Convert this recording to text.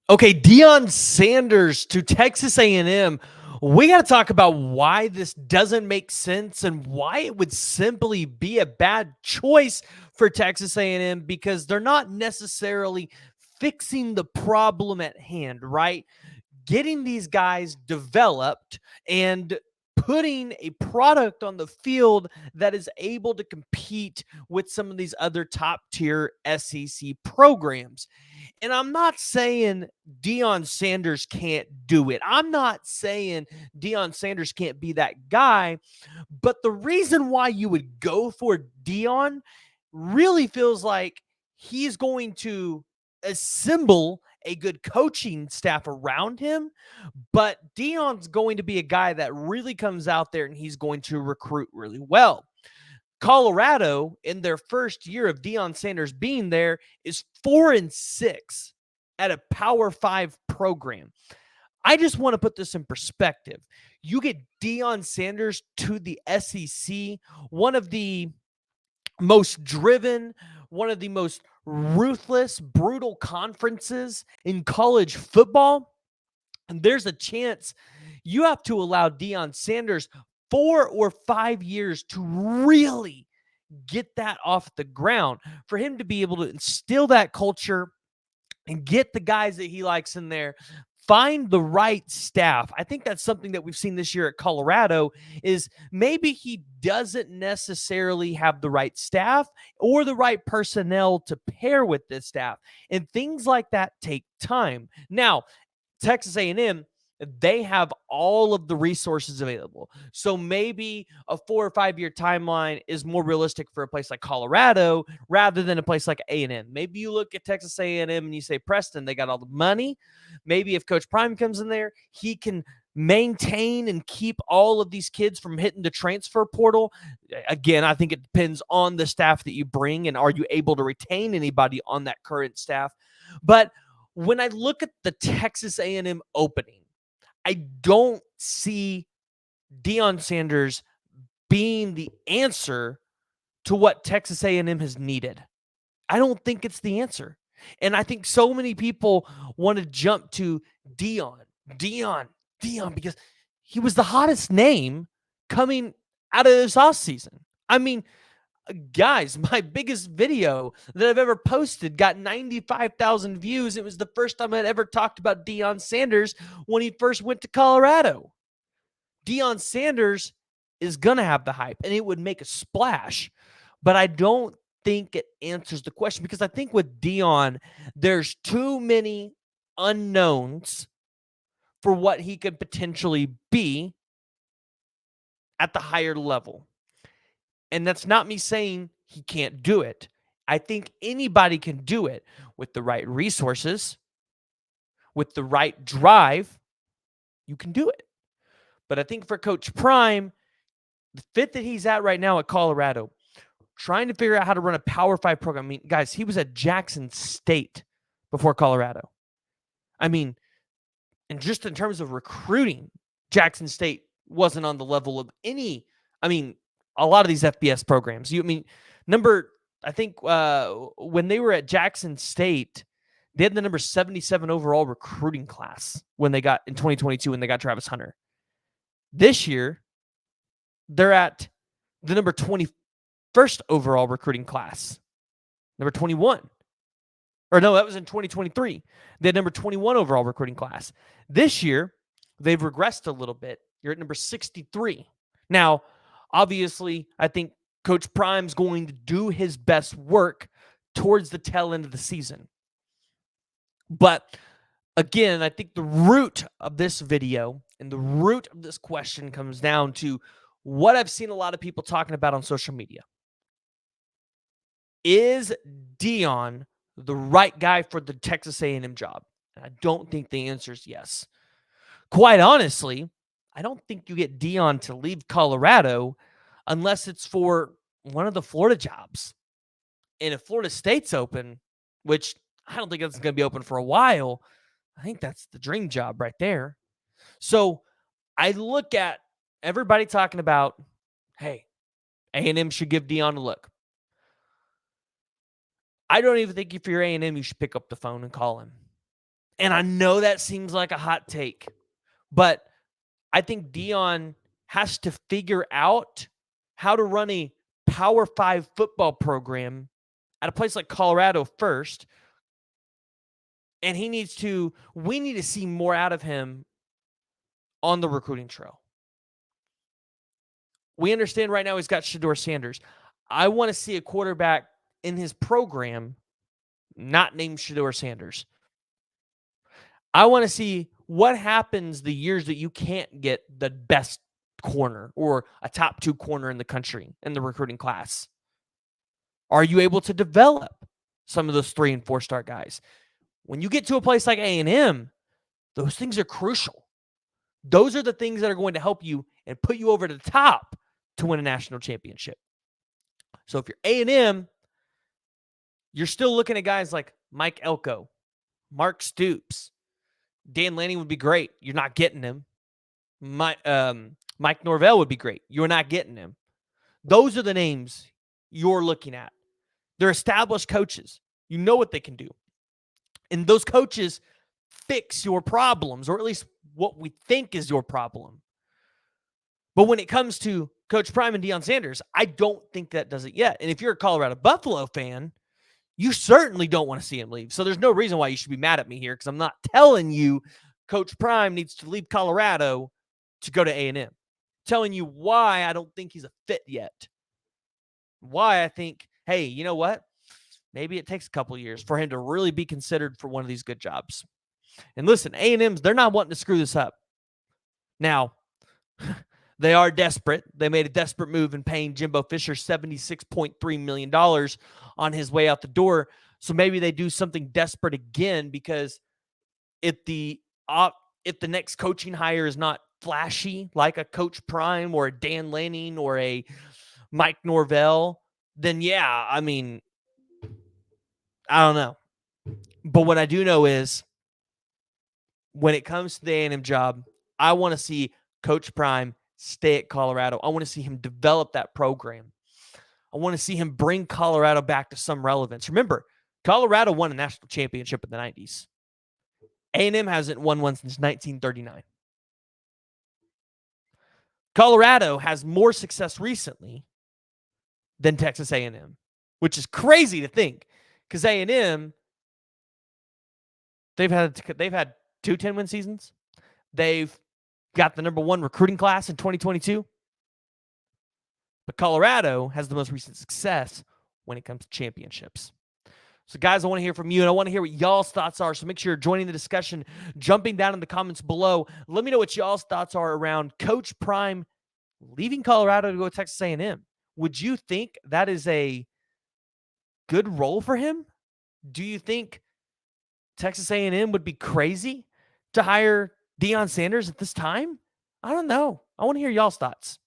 Okay, Deion Sanders to Texas A&M. We got to talk about why this doesn't make sense and why it would simply be a bad choice for Texas A&M because they're not necessarily fixing the problem at hand, right? Getting these guys developed and putting a product on the field that is able to compete with some of these other top tier SEC programs. And I'm not saying Deion Sanders can't do it. I'm not saying Deion Sanders can't be that guy. But the reason why you would go for Deion really feels like he's going to assemble a good coaching staff around him. But Deion's going to be a guy that really comes out there and he's going to recruit really well. Colorado, in their first year of Deion Sanders being there, is 4-6 at a Power 5 program. I just want to put this in perspective. You get Deion Sanders to the SEC, one of the most driven, one of the most ruthless, brutal conferences in college football. And there's a chance you have to allow Deion Sanders 4 or 5 years to really get that off the ground, for him to be able to instill that culture and get the guys that he likes in there, find the right staff. I think that's something that we've seen this year at Colorado is maybe he doesn't necessarily have the right staff or the right personnel to pair with this staff, and things like that take time. Now, Texas A&M, they have all of the resources available. So maybe a 4 or 5 year timeline is more realistic for a place like Colorado rather than a place like A&M. Maybe you look at Texas A&M and you say, Preston, they got all the money. Maybe if Coach Prime comes in there, he can maintain and keep all of these kids from hitting the transfer portal. Again, I think it depends on the staff that you bring and are you able to retain anybody on that current staff. But when I look at the Texas A&M opening, I don't see Deion Sanders being the answer to what Texas A&M has needed. I don't think it's the answer. And I think so many people want to jump to Deion, because he was the hottest name coming out of this offseason. I mean, guys, my biggest video that I've ever posted got 95,000 views. It was the first time I'd ever talked about Deion Sanders when he first went to Colorado. Deion Sanders is going to have the hype and it would make a splash, but I don't think it answers the question because I think with Deion, there's too many unknowns for what he could potentially be at the higher level. And that's not me saying he can't do it. I think anybody can do it with the right resources, with the right drive. You can do it. But I think for Coach Prime, the fit that he's at right now at Colorado, trying to figure out how to run a Power 5 program. I mean, guys, he was at Jackson State before Colorado. I mean, and just in terms of recruiting, Jackson State wasn't on the level of any, a lot of these FBS programs. I think when they were at Jackson State, they had the number 77 overall recruiting class when they got in 2022 when they got Travis Hunter. This year, they're at the number 21st overall recruiting class, number 21. Or no, that was in 2023. They had number 21 overall recruiting class. This year, they've regressed a little bit. You're at number 63. Now, obviously, I think Coach Prime's going to do his best work towards the tail end of the season. But again, I think the root of this video and the root of this question comes down to what I've seen a lot of people talking about on social media. Is Deion the right guy for the Texas A&M job? And I don't think the answer is yes. Quite honestly, I don't think you get Deion to leave Colorado unless it's for one of the Florida jobs. And if Florida State's open, which I don't think that's going to be open for a while, I think that's the dream job right there. So I look at everybody talking about, hey, A&M should give Deion a look. I don't even think if you're A&M, you should pick up the phone and call him. And I know that seems like a hot take, but I think Deion has to figure out how to run a Power 5 football program at a place like Colorado first. And we need to see more out of him on the recruiting trail. We understand right now he's got Shedeur Sanders. I want to see a quarterback in his program not named Shedeur Sanders. I want to see what happens the years that you can't get the best corner or a top 2 corner in the country in the recruiting class. Are you able to develop some of those 3 and 4-star guys? When you get to a place like A&M, those things are crucial. Those are the things that are going to help you and put you over the top to win a national championship. So if you're A&M, you're still looking at guys like Mike Elko, Mark Stoops. Dan Lanning would be great. You're not getting him. Mike Norvell would be great. You're not getting him. Those are the names you're looking at. They're established coaches. You know what they can do. And those coaches fix your problems, or at least what we think is your problem. But when it comes to Coach Prime and Deion Sanders, I don't think that does it yet. And if you're a Colorado Buffalo fan, you certainly don't want to see him leave. So there's no reason why you should be mad at me here, because I'm not telling you Coach Prime needs to leave Colorado to go to A&M. I'm telling you why I don't think he's a fit yet. Why I think, hey, you know what? Maybe it takes a couple of years for him to really be considered for one of these good jobs. And listen, A&M's, they're not wanting to screw this up. Now, they are desperate. They made a desperate move in paying Jimbo Fisher $76.3 million on his way out the door. So maybe they do something desperate again, because if the next coaching hire is not flashy like a Coach Prime or a Dan Lanning or a Mike Norvell, then yeah, I mean, I don't know. But what I do know is when it comes to the A&M job, I want to see Coach Prime stay at Colorado. I want to see him develop that program. I want to see him bring Colorado back to some relevance. Remember, Colorado won a national championship in the 90s. A&M hasn't won one since 1939. Colorado has more success recently than Texas A&M, which is crazy to think, because A&M, they've had 2 10-win seasons. They've got the number 1 recruiting class in 2022. But Colorado has the most recent success when it comes to championships. So, guys, I want to hear from you, and I want to hear what y'all's thoughts are. So make sure you're joining the discussion, jumping down in the comments below. Let me know what y'all's thoughts are around Coach Prime leaving Colorado to go to Texas A&M. Would you think that is a good role for him? Do you think Texas A&M would be crazy to hire Deion Sanders at this time? I don't know. I want to hear y'all's thoughts.